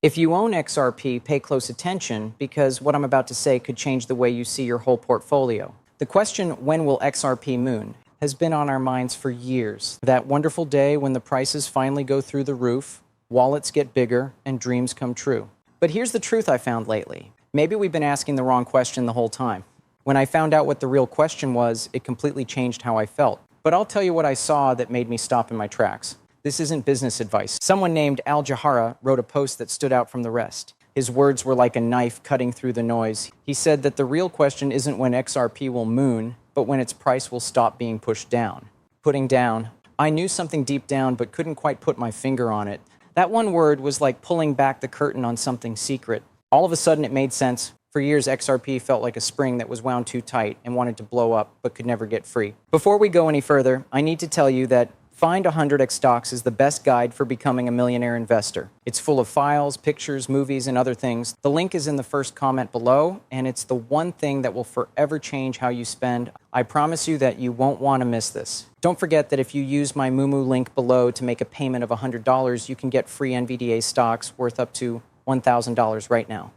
If you own XRP, pay close attention because what I'm about to say could change the way you see your whole portfolio. The question, when will XRP moon, has been on our minds for years. That wonderful day when the prices finally go through the roof, wallets get bigger, and dreams come true. But here's the truth I found lately. Maybe we've been asking the wrong question the whole time. When I found out what the real question was, it completely changed how I felt. But I'll tell you what I saw that made me stop in my tracks. This isn't business advice. Someone named Al Jahara wrote a post that stood out from the rest. His words were like a knife cutting through the noise. He said that the real question isn't when XRP will moon, but when its price will stop being pushed down. Putting down. I knew something deep down, but couldn't quite put my finger on it. That one word was like pulling back the curtain on something secret. All of a sudden it made sense. For years, XRP felt like a spring that was wound too tight and wanted to blow up, but could never get free. Before we go any further, I need to tell you that Find 100x Stocks is the best guide for becoming a millionaire investor. It's full of files, pictures, movies, and other things. The link is in the first comment below, and it's the one thing that will forever change how you spend. I promise you that you won't want to miss this. Don't forget that if you use my Moomoo link below to make a payment of $100, you can get free NVDA stocks worth up to $1,000 right now.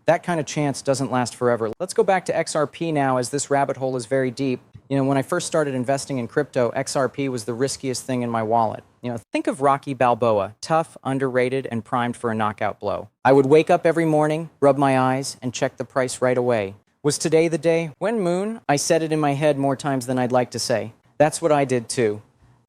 That kind of chance doesn't last forever. Let's go back to XRP now, as this rabbit hole is very deep. When I first started investing in crypto, XRP was the riskiest thing in my wallet. Think of Rocky Balboa, tough, underrated, and primed for a knockout blow. I would wake up every morning, rub my eyes, and check the price right away. Was today the day? When moon? I said it in my head more times than I'd like to say. That's what I did too.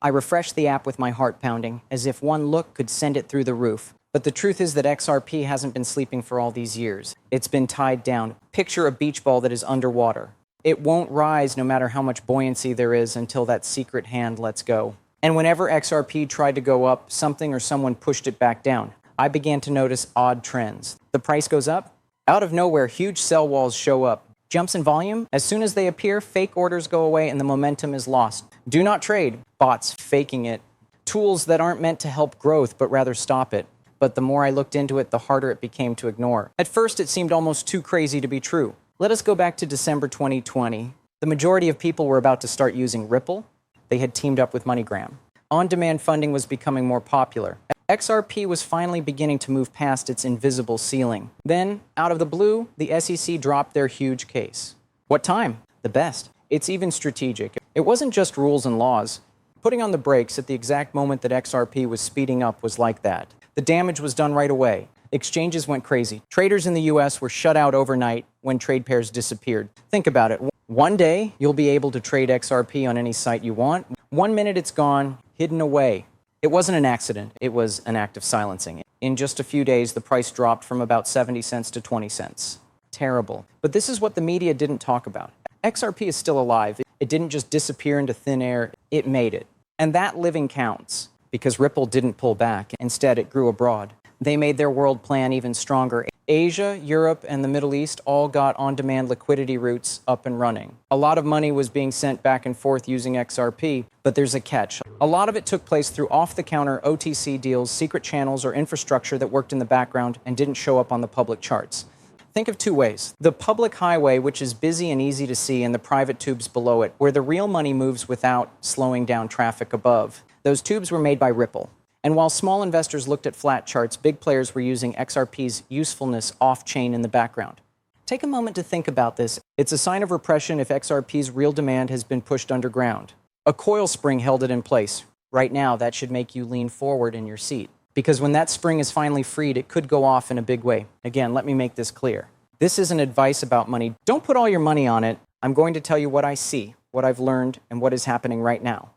I refreshed the app with my heart pounding, as if one look could send it through the roof. But the truth is that XRP hasn't been sleeping for all these years. It's been tied down. Picture a beach ball that is underwater. It won't rise no matter how much buoyancy there is until that secret hand lets go. And whenever XRP tried to go up, something or someone pushed it back down. I began to notice odd trends. The price goes up. Out of nowhere, huge sell walls show up. Jumps in volume. As soon as they appear, fake orders go away and the momentum is lost. Do not trade. Bots faking it. Tools that aren't meant to help growth, but rather stop it. But the more I looked into it, the harder it became to ignore. At first, it seemed almost too crazy to be true. Let us go back to December 2020. The majority of people were about to start using Ripple. They had teamed up with MoneyGram. On-demand funding was becoming more popular. XRP was finally beginning to move past its invisible ceiling. Then, out of the blue, the SEC dropped their huge case. What time? The best. It's even strategic. It wasn't just rules and laws. Putting on the brakes at the exact moment that XRP was speeding up was like that. The damage was done right away. Exchanges went crazy. Traders in the US were shut out overnight when trade pairs disappeared. Think about it. One day, you'll be able to trade XRP on any site you want. 1 minute it's gone, hidden away. It wasn't an accident. It was an act of silencing. In just a few days, the price dropped from about 70 cents to 20 cents. Terrible. But this is what the media didn't talk about. XRP is still alive. It didn't just disappear into thin air. It made it. And that living counts, because Ripple didn't pull back. Instead, it grew abroad. They made their world plan even stronger. Asia, Europe, and the Middle East all got on-demand liquidity routes up and running. A lot of money was being sent back and forth using XRP, but there's a catch. A lot of it took place through off-the-counter OTC deals, secret channels, or infrastructure that worked in the background and didn't show up on the public charts. Think of two ways. The public highway, which is busy and easy to see, and the private tubes below it, where the real money moves without slowing down traffic above. Those tubes were made by Ripple. And while small investors looked at flat charts, big players were using XRP's usefulness off-chain in the background. Take a moment to think about this. It's a sign of repression if XRP's real demand has been pushed underground. A coil spring held it in place. Right now, that should make you lean forward in your seat. Because when that spring is finally freed, it could go off in a big way. Again, let me make this clear. This isn't advice about money. Don't put all your money on it. I'm going to tell you what I see, what I've learned, and what is happening right now.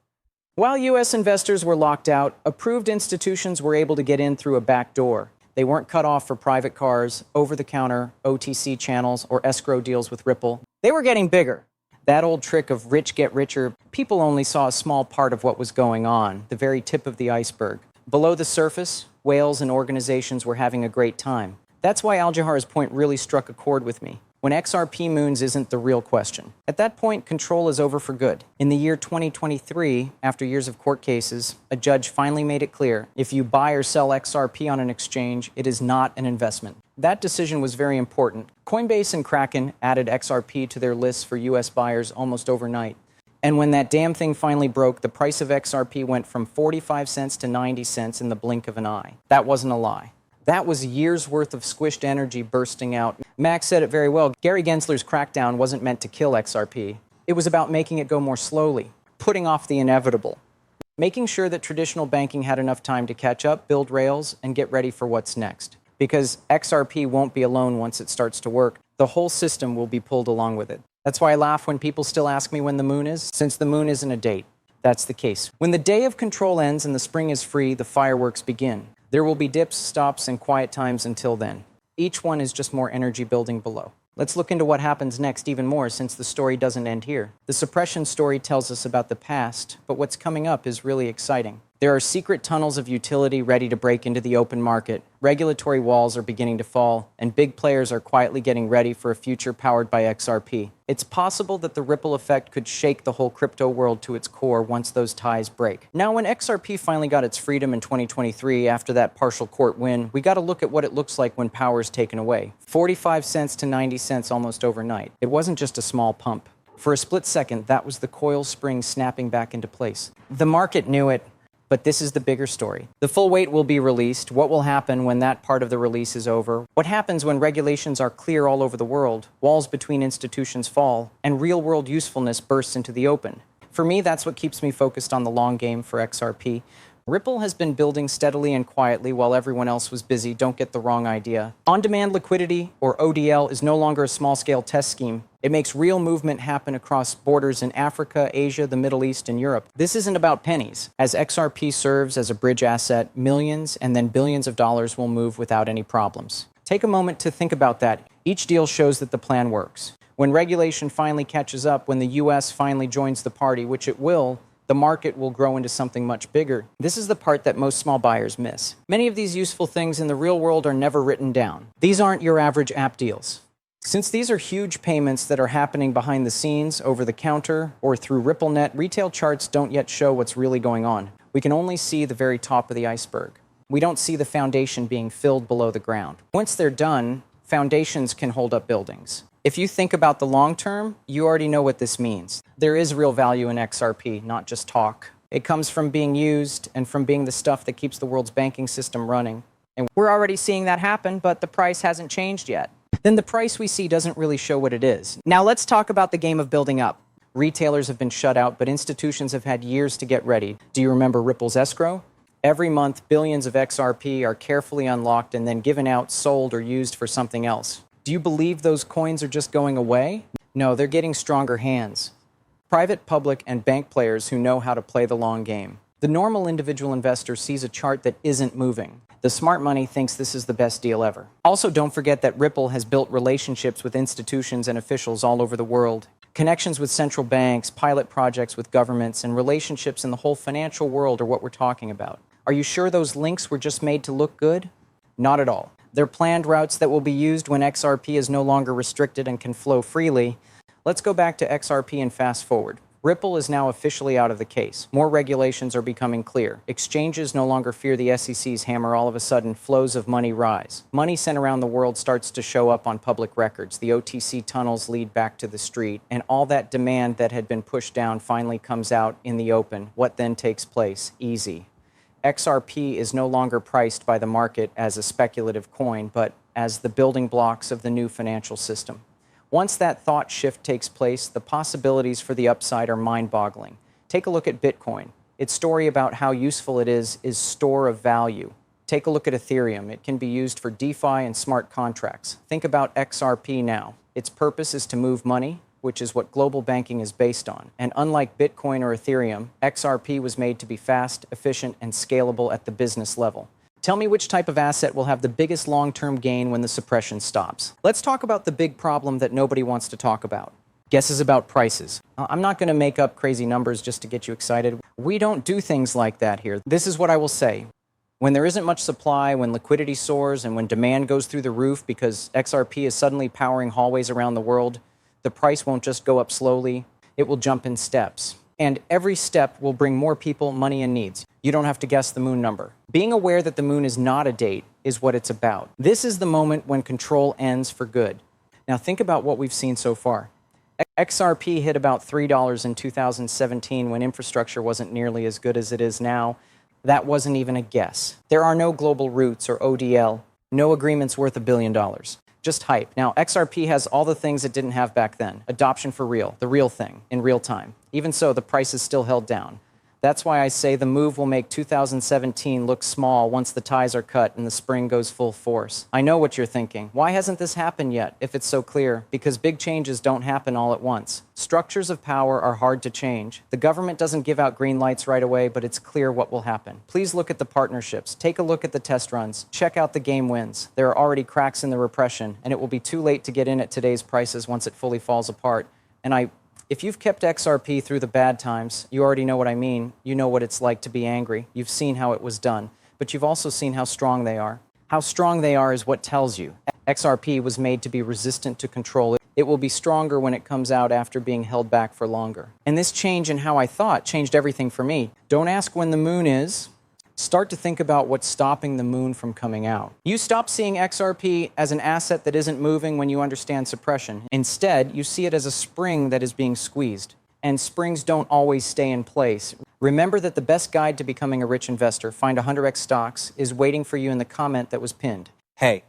While U.S. investors were locked out, approved institutions were able to get in through a back door. They weren't cut off for private cars, over-the-counter, OTC channels, or escrow deals with Ripple. They were getting bigger. That old trick of rich get richer, people only saw a small part of what was going on, the very tip of the iceberg. Below the surface, whales and organizations were having a great time. That's why Al Jahara's point really struck a chord with me. When XRP moons isn't the real question. At that point, control is over for good. In the year 2023, after years of court cases, a judge finally made it clear, if you buy or sell XRP on an exchange, it is not an investment. That decision was very important. Coinbase and Kraken added XRP to their lists for US buyers almost overnight. And when that damn thing finally broke, the price of XRP went from 45 cents to 90 cents in the blink of an eye. That wasn't a lie. That was years' worth of squished energy bursting out. Max said it very well. Gary Gensler's crackdown wasn't meant to kill XRP. It was about making it go more slowly, putting off the inevitable, making sure that traditional banking had enough time to catch up, build rails, and get ready for what's next. Because XRP won't be alone once it starts to work. The whole system will be pulled along with it. That's why I laugh when people still ask me when the moon is, since the moon isn't a date. That's the case. When the day of control ends and the spring is free, the fireworks begin. There will be dips, stops, and quiet times until then. Each one is just more energy building below. Let's look into what happens next even more, since the story doesn't end here. The suppression story tells us about the past, but what's coming up is really exciting. There are secret tunnels of utility ready to break into the open market. Regulatory walls are beginning to fall, and big players are quietly getting ready for a future powered by XRP. It's possible that the ripple effect could shake the whole crypto world to its core once those ties break. Now, when XRP finally got its freedom in 2023 after that partial court win, we got to look at what it looks like when power is taken away. 45 cents to 90 cents almost overnight. It wasn't just a small pump. For a split second, that was the coil spring snapping back into place. The market knew it. But this is the bigger story. The full weight will be released. What will happen when that part of the release is over? What happens when regulations are clear all over the world, walls between institutions fall, and real-world usefulness bursts into the open? For me, that's what keeps me focused on the long game for XRP. Ripple has been building steadily and quietly while everyone else was busy. Don't get the wrong idea. On-demand liquidity, or ODL, is no longer a small-scale test scheme. It makes real movement happen across borders in Africa, Asia, the Middle East, and Europe. This isn't about pennies. As XRP serves as a bridge asset, millions and then billions of dollars will move without any problems. Take a moment to think about that. Each deal shows that the plan works. When regulation finally catches up, when the US finally joins the party, which it will, the market will grow into something much bigger. This is the part that most small buyers miss. Many of these useful things in the real world are never written down. These aren't your average app deals. Since these are huge payments that are happening behind the scenes, over the counter, or through RippleNet, retail charts don't yet show what's really going on. We can only see the very top of the iceberg. We don't see the foundation being filled below the ground. Once they're done, foundations can hold up buildings. If you think about the long term, you already know what this means. There is real value in XRP, not just talk. It comes from being used and from being the stuff that keeps the world's banking system running. And we're already seeing that happen, but the price hasn't changed yet. Then the price we see doesn't really show what it is. Now let's talk about the game of building up. Retailers have been shut out, but institutions have had years to get ready. Do you remember Ripple's escrow? Every month, billions of XRP are carefully unlocked and then given out, sold, or used for something else. Do you believe those coins are just going away? No, they're getting stronger hands. Private, public, and bank players who know how to play the long game. The normal individual investor sees a chart that isn't moving. The smart money thinks this is the best deal ever. Also, don't forget that Ripple has built relationships with institutions and officials all over the world. Connections with central banks, pilot projects with governments, and relationships in the whole financial world are what we're talking about. Are you sure those links were just made to look good? Not at all. They're planned routes that will be used when XRP is no longer restricted and can flow freely. Let's go back to XRP and fast forward. Ripple is now officially out of the case. More regulations are becoming clear. Exchanges no longer fear the SEC's hammer. All of a sudden, flows of money rise. Money sent around the world starts to show up on public records. The OTC tunnels lead back to the street, and all that demand that had been pushed down finally comes out in the open. What then takes place? Easy. XRP is no longer priced by the market as a speculative coin, but as the building blocks of the new financial system. Once that thought shift takes place, the possibilities for the upside are mind-boggling. Take a look at Bitcoin. Its story about how useful it is store of value. Take a look at Ethereum. It can be used for DeFi and smart contracts. Think about XRP now. Its purpose is to move money, which is what global banking is based on. And unlike Bitcoin or Ethereum, XRP was made to be fast, efficient, and scalable at the business level. Tell me which type of asset will have the biggest long-term gain when the suppression stops. Let's talk about the big problem that nobody wants to talk about. Guesses about prices. I'm not going to make up crazy numbers just to get you excited. We don't do things like that here. This is what I will say. When there isn't much supply, when liquidity soars, and when demand goes through the roof because XRP is suddenly powering hallways around the world, the price won't just go up slowly, it will jump in steps. And every step will bring more people, money, and needs. You don't have to guess the moon number. Being aware that the moon is not a date is what it's about. This is the moment when control ends for good. Now think about what we've seen so far. XRP hit about $3 in 2017 when infrastructure wasn't nearly as good as it is now. That wasn't even a guess. There are no global routes or ODL. No agreement's worth $1 billion. Just hype. Now, XRP has all the things it didn't have back then. Adoption for real, the real thing, in real time. Even so, the price is still held down. That's why I say the move will make 2017 look small once the ties are cut and the spring goes full force. I know what you're thinking. Why hasn't this happened yet, if it's so clear? Because big changes don't happen all at once. Structures of power are hard to change. The government doesn't give out green lights right away, but it's clear what will happen. Please look at the partnerships. Take a look at the test runs. Check out the game wins. There are already cracks in the repression, and it will be too late to get in at today's prices once it fully falls apart. If you've kept XRP through the bad times, you already know what I mean. You know what it's like to be angry. You've seen how it was done. But you've also seen how strong they are. How strong they are is what tells you. XRP was made to be resistant to control. It will be stronger when it comes out after being held back for longer. And this change in how I thought changed everything for me. Don't ask when the moon is. Start to think about what's stopping the moon from coming out. You stop seeing XRP as an asset that isn't moving when you understand suppression. Instead, you see it as a spring that is being squeezed. And springs don't always stay in place. Remember that the best guide to becoming a rich investor, find 100x stocks, is waiting for you in the comment that was pinned. Hey,